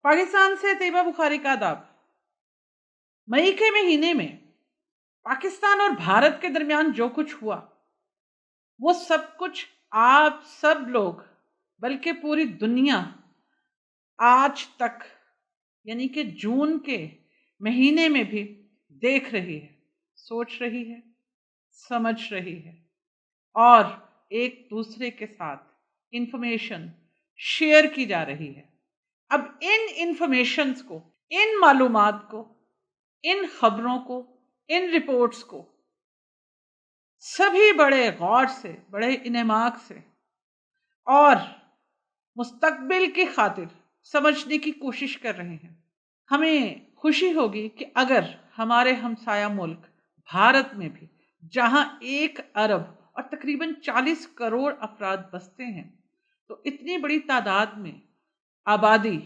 पाकिस्तान से तैयबा बुखारी का आदाब। मई के महीने में पाकिस्तान और भारत के दरमियान जो कुछ हुआ वो सब कुछ आप सब लोग बल्कि पूरी दुनिया आज तक यानी कि जून के महीने में भी देख रही है, सोच रही है, समझ रही है और एक दूसरे के साथ इंफॉर्मेशन शेयर की जा रही है। अब इन इंफॉर्मेशंस को, इन मालूमात को, इन खबरों को, इन रिपोर्ट्स को सभी बड़े गौर से, बड़े इनेमाक से और मुस्तकबिल की खातिर समझने की कोशिश कर रहे हैं। हमें खुशी होगी कि अगर हमारे हमसाया मुल्क भारत में भी, जहां 1 अरब और तकरीबन 40 करोड़ अफराद बसते हैं, तो इतनी बड़ी तादाद में आबादी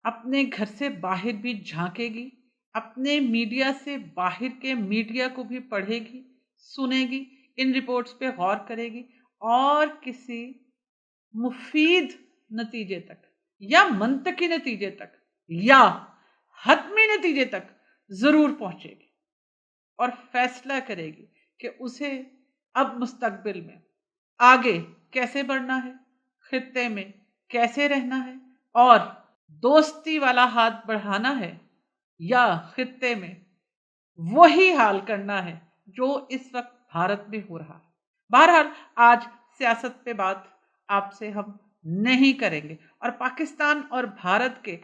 अपने घर से बाहर भी झांकेगी, अपने मीडिया से बाहर के मीडिया को भी पढ़ेगी, सुनेगी, इन रिपोर्ट्स पे गौर करेगी और किसी मुफीद नतीजे तक या मंतकी नतीजे तक या हतमी नतीजे तक जरूर पहुंचेगी और फैसला करेगी कि उसे अब मुस्तकबिल में आगे कैसे बढ़ना है, खित्ते में कैसे रहना है और दोस्ती वाला हाथ बढ़ाना है या खित्ते में वही हाल करना है जो इस वक्त भारत में हो रहा है। बहरहाल आज सियासत पे बात आपसे हम नहीं करेंगे और पाकिस्तान और भारत के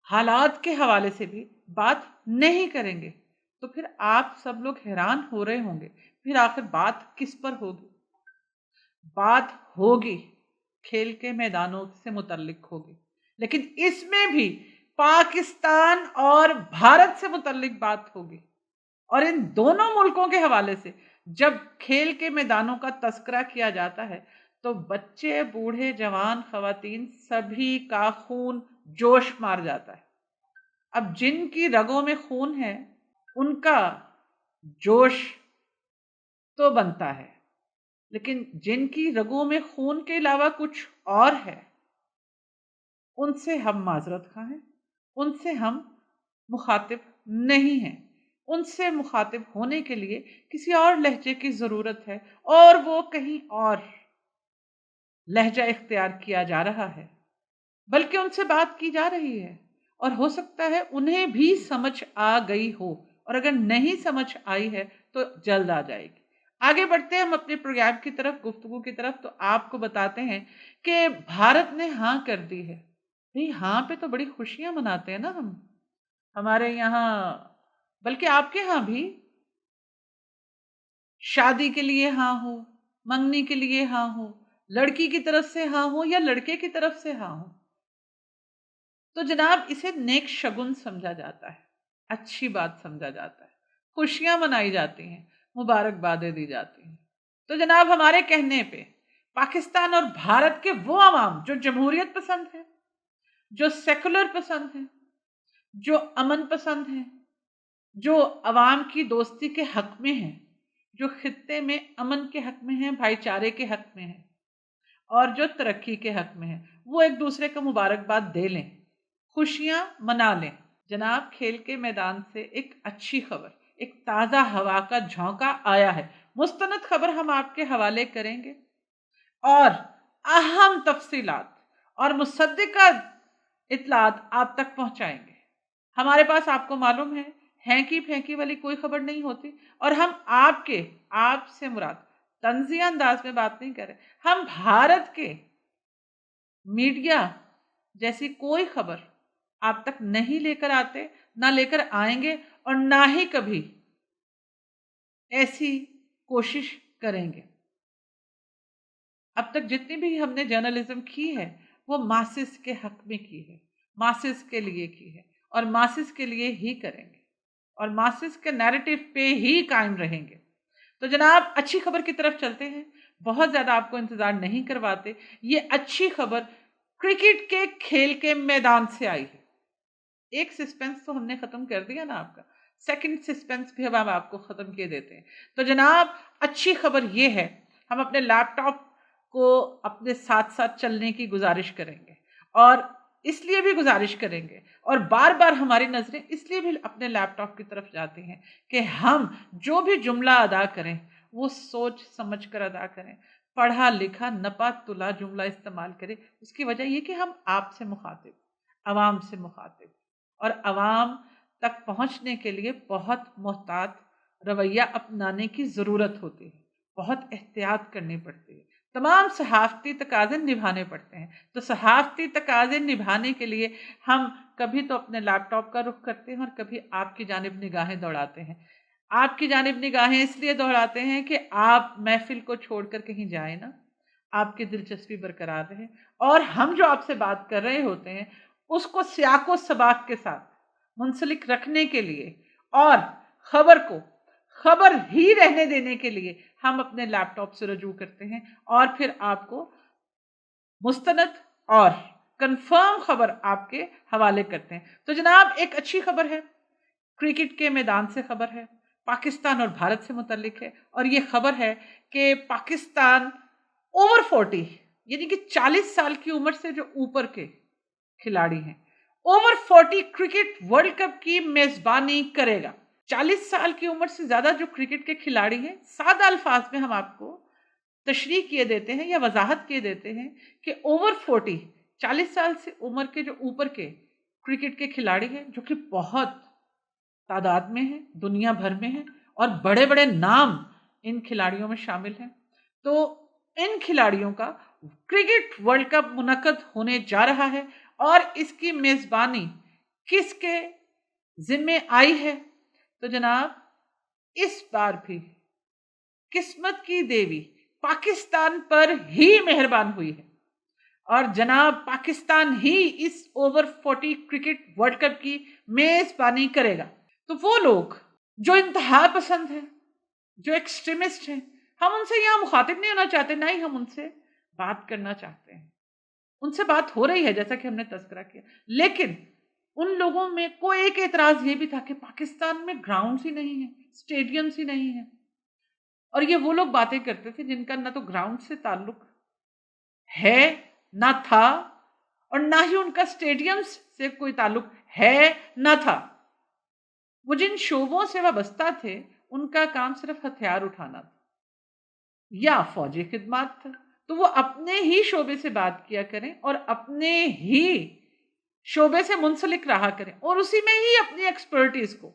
हालात के हवाले से भी बात नहीं करेंगे। तो फिर आप सब लोग हैरान हो रहे होंगे, फिर आखिर बात किस पर होगी? बात होगी खेल के मैदानों से मुतल्लिक होगी, लेकिन इसमें भी पाकिस्तान और भारत से मुतल्लिक बात होगी। और इन दोनों मुल्कों के हवाले से जब खेल के मैदानों का तस्करा किया जाता है तो बच्चे, बूढ़े, जवान, खवातीन सभी का खून जोश मार जाता है। अब जिनकी रगों में खून है उनका जोश तो बनता है, लेकिन जिनकी रगों में खून के अलावा कुछ और है उनसे हम माजरत खां हैं, उनसे हम मुखातिब नहीं हैं। उनसे मुखातिब होने के लिए किसी और लहजे की ज़रूरत है और वो कहीं और लहजा इख्तियार किया जा रहा है, बल्कि उनसे बात की जा रही है और हो सकता है उन्हें भी समझ आ गई हो और अगर नहीं समझ आई है तो जल्द आ जाएगी। आगे बढ़ते हैं हम अपने प्रोग्राम की तरफ, गुफ्तगू की तरफ। तो आपको बताते हैं कि भारत ने हाँ कर दी है। भाई हाँ पे तो बड़ी खुशियां मनाते हैं ना हम, हमारे यहाँ, बल्कि आपके यहाँ भी शादी के लिए हाँ हो, मंगनी के लिए हाँ हो, लड़की की तरफ से हाँ हो या लड़के की तरफ से हाँ हो, तो जनाब इसे नेक शगुन समझा जाता है, अच्छी बात समझा जाता है, खुशियां मनाई जाती हैं, मुबारकबादें दी जाती हैं। तो जनाब हमारे कहने पे पाकिस्तान और भारत के वो अवाम जो जमहूरियत पसंद है, जो सेकुलर पसंद है, जो अमन पसंद है, जो अवाम की दोस्ती के हक में है, जो खित्ते में अमन के हक में है, भाईचारे के हक में है और जो तरक्की के हक में है, वो एक दूसरे को मुबारकबाद दे लें, खुशियां मना लें। जनाब खेल के मैदान से एक अच्छी खबर, एक ताज़ा हवा का झोंका आया है। मुस्तनद खबर हम आपके हवाले करेंगे और अहम तफसीलात और मुसद्दिका इतलात आप तक पहुंचाएंगे। हमारे पास आपको मालूम है हैंकी फेंकी वाली कोई खबर नहीं होती और हम आपसे मुराद तंजिया अंदाज में बात नहीं कर रहे, हम भारत के मीडिया जैसी कोई खबर आप तक नहीं लेकर आते, ना लेकर आएंगे और ना ही कभी ऐसी कोशिश करेंगे। अब तक जितनी भी हमने जर्नलिज्म की है वो मासिस के हक में की है, मासिस के लिए की है और मासिस के लिए ही करेंगे और मासिस के नैरेटिव पे ही कायम रहेंगे। तो जनाब अच्छी खबर की तरफ चलते हैं, बहुत ज्यादा आपको इंतजार नहीं करवाते। ये अच्छी खबर क्रिकेट के खेल के मैदान से आई है। एक सस्पेंस तो हमने खत्म कर दिया ना आपका, सेकंड सस्पेंस भी अब हम आपको खत्म किए देते हैं। तो जनाब अच्छी खबर ये है, हम अपने लैपटॉप को अपने साथ साथ चलने की गुजारिश करेंगे और इसलिए भी गुजारिश करेंगे और बार बार हमारी नजरें इसलिए भी अपने लैपटॉप की तरफ जाती हैं कि हम जो भी जुमला अदा करें वो सोच समझ कर अदा करें, पढ़ा लिखा नपा तुला जुमला इस्तेमाल करें। उसकी वजह ये कि हम आपसे मुखातिब, अवाम से मुखातिब, और अवाम तक पहुंचने के लिए बहुत मोहतात रवैया अपनाने की ज़रूरत होती है, बहुत एहतियात करनी पड़ती है, तमाम सहाफ़ती तकाज़े निभाने पड़ते हैं। तो सहाफ़ती तकाज़े निभाने के लिए हम कभी तो अपने लैपटॉप का रुख करते हैं और कभी आपकी जानिब निगाहें दौड़ाते हैं। आपकी जानिब निगाहें इसलिए दौड़ाते हैं कि आप महफ़िल को छोड़कर कहीं जाएँ ना, आपकी दिलचस्पी बरकरार रहे और हम जो आपसे बात कर रहे होते हैं उसको सियाक़ो सबाक़ के साथ मुंसलिक रखने के लिए और खबर को खबर ही रहने देने के लिए हम अपने लैपटॉप से रुजू करते हैं और फिर आपको मुस्तनद और कंफर्म खबर आपके हवाले करते हैं। तो जनाब, एक अच्छी खबर है, क्रिकेट के मैदान से खबर है, पाकिस्तान और भारत से मुतल्लिक है, और ये खबर है कि पाकिस्तान ओवर 40 यानी कि 40 साल की उम्र से जो ऊपर के खिलाड़ी हैं, ओवर 40 क्रिकेट वर्ल्ड कप की मेजबानी करेगा। 40 साल की उम्र से ज्यादा जो क्रिकेट के खिलाड़ी हैं, सादा अल्फाज में हम आपको तशरीह किए देते हैं या वजाहत किए देते हैं कि ओवर 40 साल से उम्र के जो ऊपर के क्रिकेट के खिलाड़ी हैं, जो कि बहुत तादाद में हैं, दुनिया भर में हैं और बड़े बड़े नाम इन खिलाड़ियों में शामिल हैं। तो इन खिलाड़ियों का क्रिकेट वर्ल्ड कप मुनक्कद होने जा रहा है और इसकी मेजबानी किसके जिम्मे आई है? तो जनाब, इस बार भी किस्मत की देवी पाकिस्तान पर ही मेहरबान हुई है और जनाब पाकिस्तान ही इस ओवर 40 क्रिकेट वर्ल्ड कप की मेजबानी करेगा। तो वो लोग जो इंतहा पसंद हैं, जो एक्सट्रीमिस्ट हैं, हम उनसे यहाँ मुखातिब नहीं होना चाहते, ना ही हम उनसे बात करना चाहते हैं। उनसे बात हो रही है जैसा कि हमने तस्करा किया, लेकिन उन लोगों में को एक एतराज ये भी था कि पाकिस्तान में ग्राउंड्स ही नहीं है, स्टेडियम्स ही नहीं है। और ये वो लोग बातें करते थे जिनका ना तो ग्राउंड से ताल्लुक है, ना था, और ना ही उनका स्टेडियम्स से कोई ताल्लुक है, ना था। वो जिन शोबों से वाबस्ता थे उनका काम सिर्फ हथियार उठाना था या फौजी खिदमत था। तो वो अपने ही शोबे से बात किया करें और अपने ही शोबे से मुंसलिक रहा करें और उसी में ही अपनी एक्सपर्टीज को,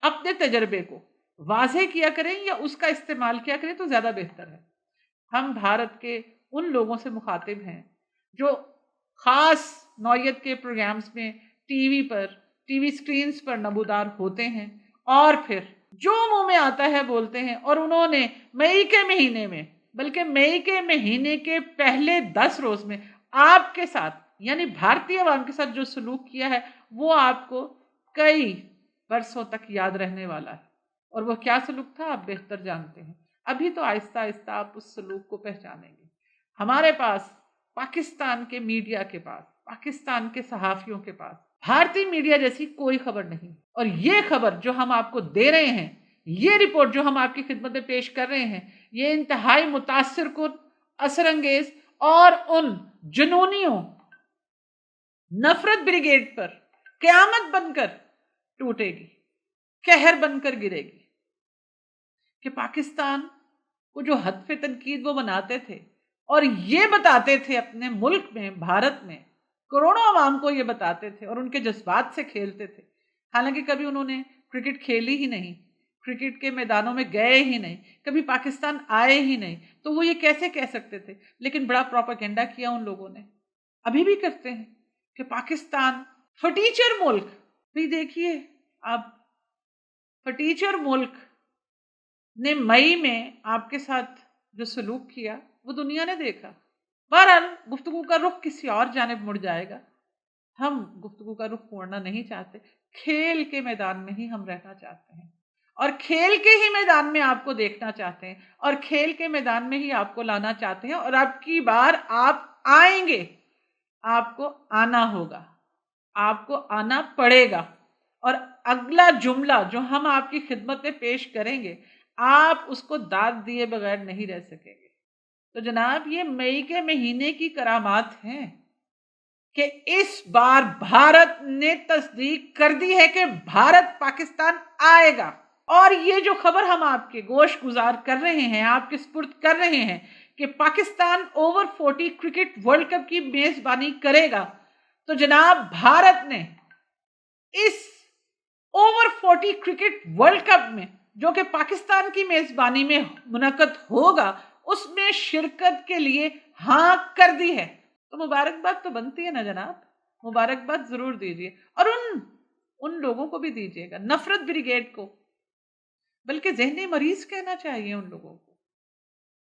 अपने तजर्बे को वाज़ेह किया करें या उसका इस्तेमाल किया करें तो ज़्यादा बेहतर है। हम भारत के उन लोगों से मुखातिब हैं जो ख़ास नौयत के प्रोग्राम्स में टीवी पर, टीवी स्क्रीन्स पर नमूदार होते हैं और फिर जो मुंह में आता है बोलते हैं। और उन्होंने मई के महीने में, बल्कि मई के महीने के पहले 10 रोज में आपके साथ यानी भारतीय अवाम के साथ जो सलूक किया है वो आपको कई बरसों तक याद रहने वाला है। और वो क्या सलूक था आप बेहतर जानते हैं। अभी तो आहिस्ता आहिस्ता आप उस सलूक को पहचानेंगे। हमारे पास, पाकिस्तान के मीडिया के पास, पाकिस्तान के सहाफ़ियों के पास भारतीय मीडिया जैसी कोई खबर नहीं। और ये खबर जो हम आपको दे रहे हैं, ये रिपोर्ट जो हम आपकी खिदमत में पेश कर रहे हैं, ये इंतहाई मुतासिर कुन, असरंगेज और उन जुनूनियों नफरत ब्रिगेड पर क़यामत बनकर टूटेगी, कहर बनकर गिरेगी कि पाकिस्तान को जो हद तनकीद वो बनाते थे और ये बताते थे अपने मुल्क में, भारत में करोड़ों अवाम को ये बताते थे और उनके जज्बात से खेलते थे। हालांकि कभी उन्होंने क्रिकेट खेली ही नहीं, क्रिकेट के मैदानों में गए ही नहीं, कभी पाकिस्तान आए ही नहीं, तो वो ये कैसे कह सकते थे। लेकिन बड़ा प्रोपेगेंडा किया उन लोगों ने, अभी भी करते हैं कि पाकिस्तान फटीचर मुल्क। भी देखिए आप, फटीचर मुल्क ने मई में आपके साथ जो सलूक किया वो दुनिया ने देखा। बहरहाल गुफ्तगू का रुख किसी और जानिब मुड़ जाएगा। हम गुफ्तगू का रुख मोड़ना नहीं चाहते, खेल के मैदान में ही हम रहना चाहते हैं और खेल के ही मैदान में आपको देखना चाहते हैं और खेल के मैदान में ही आपको लाना चाहते हैं। और अब की बार आप आएंगे, आपको आना होगा, आपको आना पड़ेगा। और अगला जुमला जो हम आपकी खिदमत में पेश करेंगे, आप उसको दाद दिए बगैर नहीं रह सकेंगे। तो जनाब, ये मई के महीने की करामात हैं कि इस बार भारत ने तस्दीक कर दी है कि भारत पाकिस्तान आएगा। और ये जो खबर हम आपके गोश गुजार कर रहे हैं, आपके सुपुर्द कर रहे हैं कि Pakistan over 40 cricket world cup की मेजबानी करेगा, तो जनाब भारत ने इस ओवर 40 क्रिकेट वर्ल्ड कप में, जो कि पाकिस्तान की मेजबानी में मुनक्कद होगा, उसमें शिरकत के लिए हाँ कर दी है। तो मुबारकबाद तो बनती है ना जनाब, मुबारकबाद जरूर दीजिए। और उन लोगों को भी दीजिएगा, नफरत ब्रिगेड को, बल्कि जहनी मरीज कहना चाहिए उन लोगों को,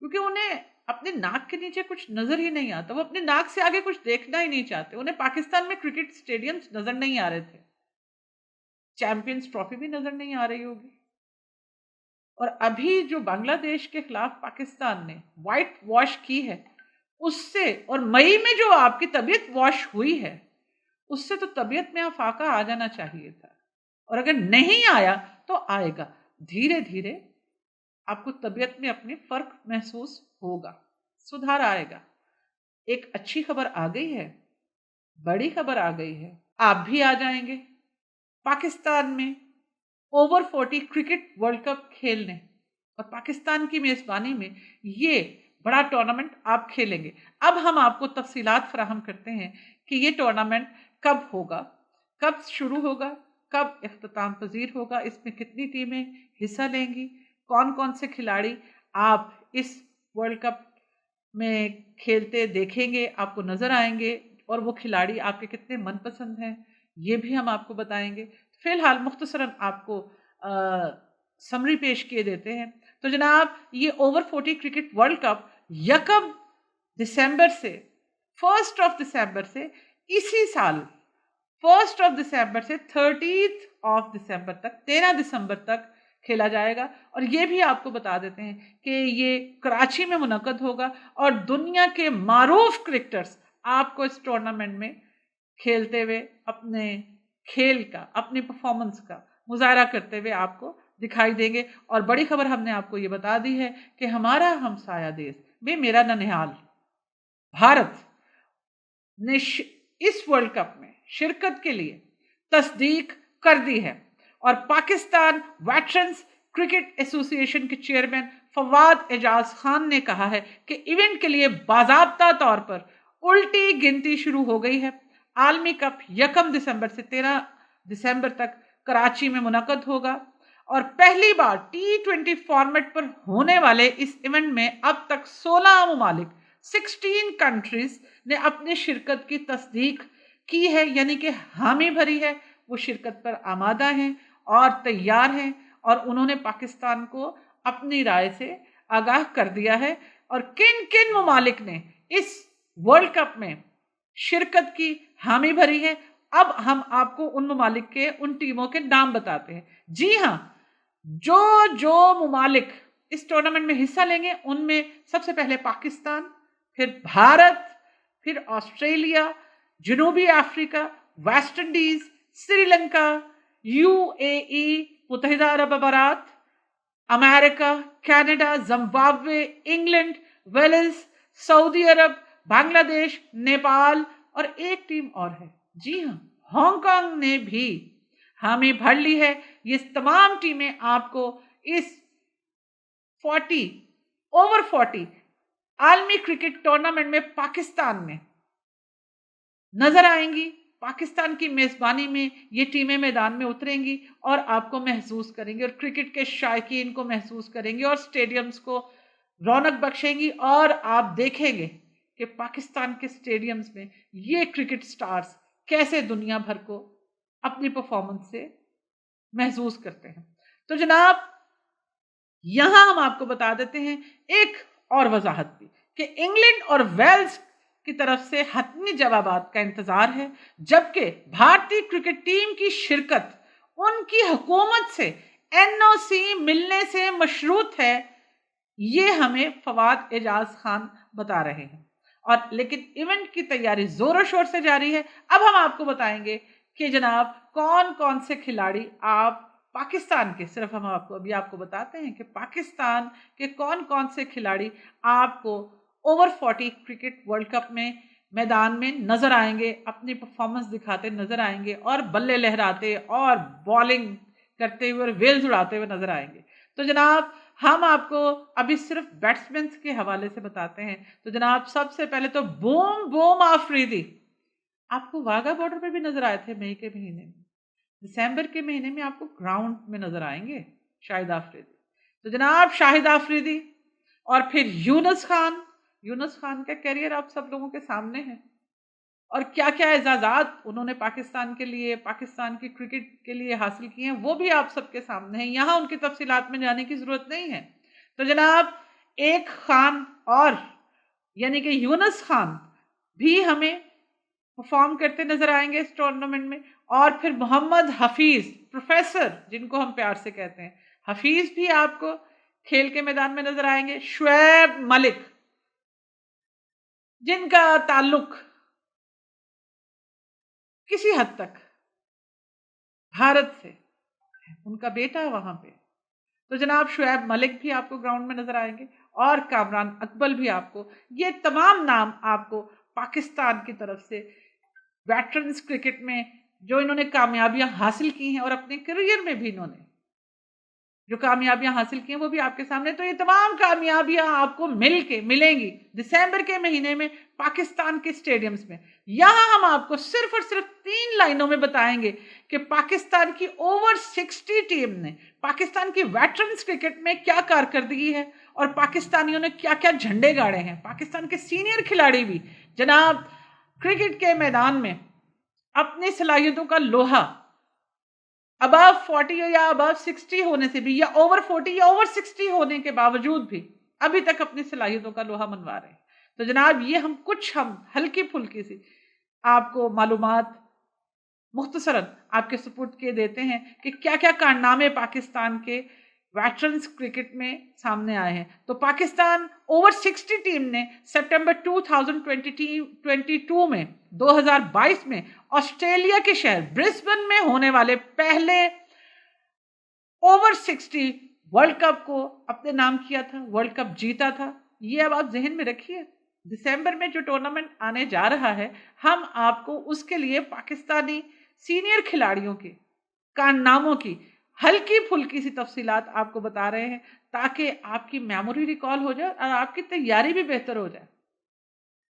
क्योंकि उन्हें अपने नाक के नीचे कुछ नजर ही नहीं आता। वो अपने नाक से आगे कुछ देखना ही नहीं चाहते। उन्हें पाकिस्तान में क्रिकेट स्टेडियम्स नजर नहीं आ रहे थे, चैंपियंस ट्रॉफी भी नजर नहीं आ रही होगी। और अभी जो बांग्लादेश के खिलाफ पाकिस्तान ने व्हाइट वॉश की है, उससे, और मई में जो आपकी तबीयत वॉश हुई है, उससे तो तबीयत में आफाका आ जाना चाहिए था। और अगर नहीं आया तो आएगा, धीरे धीरे आपको तबीयत में अपने फर्क महसूस होगा, सुधार आएगा। एक अच्छी खबर आ गई है, बड़ी खबर आ गई है, आप भी आ जाएंगे पाकिस्तान में ओवर 40 क्रिकेट वर्ल्ड कप खेलने, और पाकिस्तान की मेजबानी में ये बड़ा टूर्नामेंट आप खेलेंगे। अब हम आपको तफसीलात फराहम करते हैं कि ये टूर्नामेंट कब होगा, कब शुरू होगा, कब इख्तिताम पजीर होगा, इसमें कितनी टीमें हिस्सा लेंगी, कौन कौन से खिलाड़ी आप इस वर्ल्ड कप में खेलते देखेंगे, आपको नजर आएंगे, और वो खिलाड़ी आपके कितने मनपसंद हैं, ये भी हम आपको बताएंगे। फिलहाल मुख्तसरन आपको समरी पेश किए देते हैं। तो जनाब ये ओवर 40 क्रिकेट वर्ल्ड कप 1 दिसंबर से 1 दिसंबर से इसी साल 1 दिसंबर से 30 दिसंबर तक, 13 दिसंबर तक खेला जाएगा। और ये भी आपको बता देते हैं कि ये कराची में मुनक्कद होगा, और दुनिया के मारूफ क्रिकेटर्स आपको इस टूर्नामेंट में खेलते हुए अपने खेल का, अपनी परफॉर्मेंस का मुजाहरा करते हुए आपको दिखाई देंगे। और बड़ी खबर हमने आपको ये बता दी है कि हमारा हमसाया देश बे मेरा ननिहाल भारत ने इस वर्ल्ड कप में शिरकत के लिए तस्दीक कर दी है। और पाकिस्तान वेटरन्स क्रिकेट एसोसिएशन के चेयरमैन फवाद एजाज खान ने कहा है कि इवेंट के लिए बाज़ाब्ता तौर पर उल्टी गिनती शुरू हो गई है। आलमी कप 1 दिसंबर से 13 दिसंबर तक कराची में मुनक्कद होगा, और पहली बार T20 फॉर्मेट पर होने वाले इस इवेंट में अब तक 16 ममालिक 16 कंट्रीज ने अपनी शिरकत की तस्दीक की है, यानी कि हामी भरी है, वो शिरकत पर आमादा हैं और तैयार हैं, और उन्होंने पाकिस्तान को अपनी राय से आगाह कर दिया है। और किन किन ममालिक ने इस वर्ल्ड कप में शिरकत की हामी भरी है, अब हम आपको उन ममालिक के, उन टीमों के नाम बताते हैं। जी हाँ, जो जो ममालिक इस टूर्नामेंट में हिस्सा लेंगे उनमें सबसे पहले पाकिस्तान, फिर भारत, फिर ऑस्ट्रेलिया, जनूबी Africa, West Indies, Sri Lanka, UAE, मुत्तहिदा अरब अमारात, America, Canada, Zimbabwe, England, Wales, Saudi Arab, Bangladesh, Nepal, और एक टीम और है, जी हाँ, हांगकांग ने भी हामी भर ली है। ये तमाम टीमें आपको इस ओवर 40 आलमी क्रिकेट टूर्नामेंट में पाकिस्तान में नजर आएंगी। पाकिस्तान की मेजबानी में ये टीमें मैदान में उतरेंगी और आपको महसूस करेंगे, और क्रिकेट के शायकीन को महसूस करेंगे, और स्टेडियम्स को रौनक बख्शेंगी। और आप देखेंगे कि पाकिस्तान के स्टेडियम्स में ये क्रिकेट स्टार्स कैसे दुनिया भर को अपनी परफॉर्मेंस से महसूस करते हैं। तो जनाब यहां हम आपको बता देते हैं एक और वजाहत भी कि इंग्लैंड और वेल्स की तरफ से हतमी जवाबात का इंतजार है, जबकि भारतीय क्रिकेट टीम की शिरकत उनकी हुकूमत से NOC मिलने से मशरूत है, ये हमें फवाद एजाज खान बता रहे हैं। और लेकिन इवेंट की तैयारी जोरों शोर से जारी है। अब हम आपको बताएंगे कि जनाब कौन कौन से खिलाड़ी आप पाकिस्तान के, सिर्फ हम आपको अभी आपको बताते हैं कि पाकिस्तान के कौन कौन से खिलाड़ी आपको ओवर 40 क्रिकेट वर्ल्ड कप में मैदान में नजर आएंगे, अपनी परफॉर्मेंस दिखाते नजर आएंगे और बल्ले लहराते और बॉलिंग करते हुए और वेल्स उड़ाते हुए नजर आएंगे। तो जनाब हम आपको अभी सिर्फ बैट्समैन के हवाले से बताते हैं। तो जनाब सबसे पहले तो बूम बूम आफरीदी आपको वाघा बॉर्डर पे भी नजर आए थे मई के महीने में। दिसंबर के महीने में आपको ग्राउंड में नजर आएंगे शाहिद आफरीदी। तो जनाब शाहिद आफरीदी और फिर यूनुस खान का करियर आप सब लोगों के सामने है और क्या क्या एजाजात उन्होंने पाकिस्तान के लिए, पाकिस्तान की क्रिकेट के लिए हासिल किए हैं वो भी आप सबके सामने हैं। यहाँ उनकी तफसीलात में जाने की जरूरत नहीं है। तो जनाब एक खान और यानी कि यूनुस खान भी हमें परफॉर्म करते नजर आएंगे इस टूर्नामेंट में। और फिर मोहम्मद हफीज प्रोफेसर जिनको हम प्यार से कहते हैं, हफीज भी आपको खेल के मैदान में नजर आएंगे। शुएब मलिक जिनका ताल्लुक किसी हद तक भारत से, उनका बेटा है वहां पे। तो जनाब शुएब मलिक भी आपको ग्राउंड में नजर आएंगे और कामरान अकबल भी आपको, ये तमाम नाम आपको पाकिस्तान की तरफ से वेटरन्स क्रिकेट में जो इन्होंने कामयाबियां हासिल की हैं और अपने करियर में भी इन्होंने जो कामयाबियां हासिल की हैं वो भी आपके सामने। तो ये तमाम कामयाबियां आपको मिलेंगी दिसंबर के महीने में पाकिस्तान के स्टेडियम्स में। यहां हम आपको सिर्फ और सिर्फ 3 लाइनों में बताएंगे कि पाकिस्तान की ओवर 60 टीम ने पाकिस्तान की वेटरन्स क्रिकेट में क्या कारकर्दगी है और पाकिस्तानियों ने क्या क्या झंडे गाड़े हैं। पाकिस्तान के सीनियर खिलाड़ी भी जनाब क्रिकेट के मैदान में अपनी सलाहियतों का लोहा अबव 40 या अबव 60 होने से भी, या ओवर 40 या ओवर 60 होने के बावजूद भी अभी तक अपनी सलाहियतों का लोहा मनवा रहे हैं। तो जनाब ये हम हल्की फुल्की सी आपको मालूमात मुख्तसरन आपके सपुर्द के देते हैं कि क्या क्या कारनामे पाकिस्तान के वेटरन्स क्रिकेट में सामने आए हैं। तो पाकिस्तान ओवर 60 टीम ने सितंबर 2022 में ऑस्ट्रेलिया के शहर ब्रिस्बेन में होने वाले पहले ओवर 60 वर्ल्ड कप को अपने नाम किया था, वर्ल्ड कप जीता था। ये अब आप जहन में रखिए, दिसंबर में जो टूर्नामेंट आने जा रहा है हम आपको उसके लिए पाकिस्तानी सीनियर खिलाड़ियों के कारनामों की हल्की फुल्की सी तफसीलात आपको बता रहे हैं ताकि आपकी मेमोरी रिकॉल हो जाए और आपकी तैयारी भी बेहतर हो जाए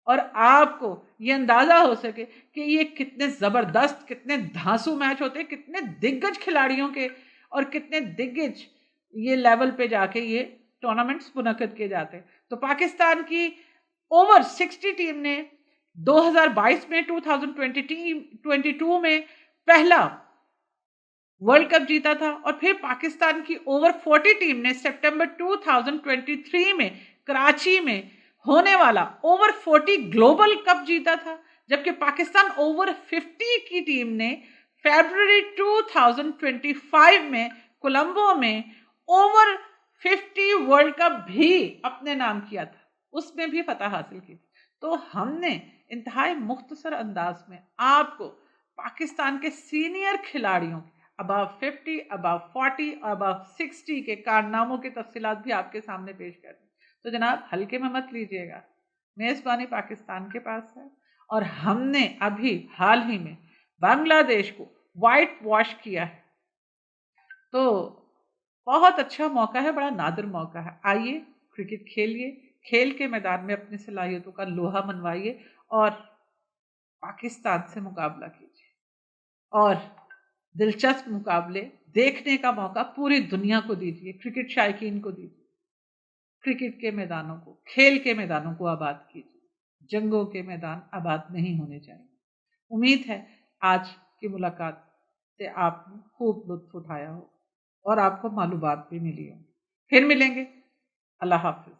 और आपको ये अंदाजा हो सके कि ये कितने जबरदस्त, कितने धांसू मैच होते हैं, कितने दिग्गज खिलाड़ियों के और कितने दिग्गज ये लेवल पे जाके ये टूर्नामेंट्स मुनक्किद किए जाते हैं। तो पाकिस्तान की ओवर 60 टीम ने 2022 में 2022 में पहला वर्ल्ड कप जीता था और फिर पाकिस्तान की ओवर 40 टीम ने सितंबर 2023 में कराची में होने वाला ओवर 40 ग्लोबल कप जीता था, जबकि पाकिस्तान ओवर 50 की टीम ने फरवरी 2025 में कोलंबो में ओवर 50 वर्ल्ड कप भी अपने नाम किया था, उसमें भी फतह हासिल की। तो हमने इंतहाई मुख्तसर अंदाज में आपको पाकिस्तान के सीनियर खिलाड़ियों अबव 50, अबव 40 और अबव 60 के कारनामों की तफसीलात भी आपके सामने पेश कर दी। तो जनाब हल्के में मत लीजिएगा, मेजबानी पाकिस्तान के पास है और हमने अभी हाल ही में बांग्लादेश को वाइट वॉश किया है। तो बहुत अच्छा मौका है, बड़ा नादिर मौका है। आइए क्रिकेट खेलिए, खेल के मैदान में अपनी सलाहियतों का लोहा मनवाइए और पाकिस्तान से मुकाबला कीजिए और दिलचस्प मुकाबले देखने का मौका पूरी दुनिया को दीजिए, क्रिकेट शायकीन को दीजिए। क्रिकेट के मैदानों को, खेल के मैदानों को आबाद कीजिए, जंगों के मैदान आबाद नहीं होने चाहिए। उम्मीद है आज की मुलाकात से आपने खूब लुत्फ उठाया हो और आपको मालूमात भी मिली हो। फिर मिलेंगे। अल्लाह हाफिज।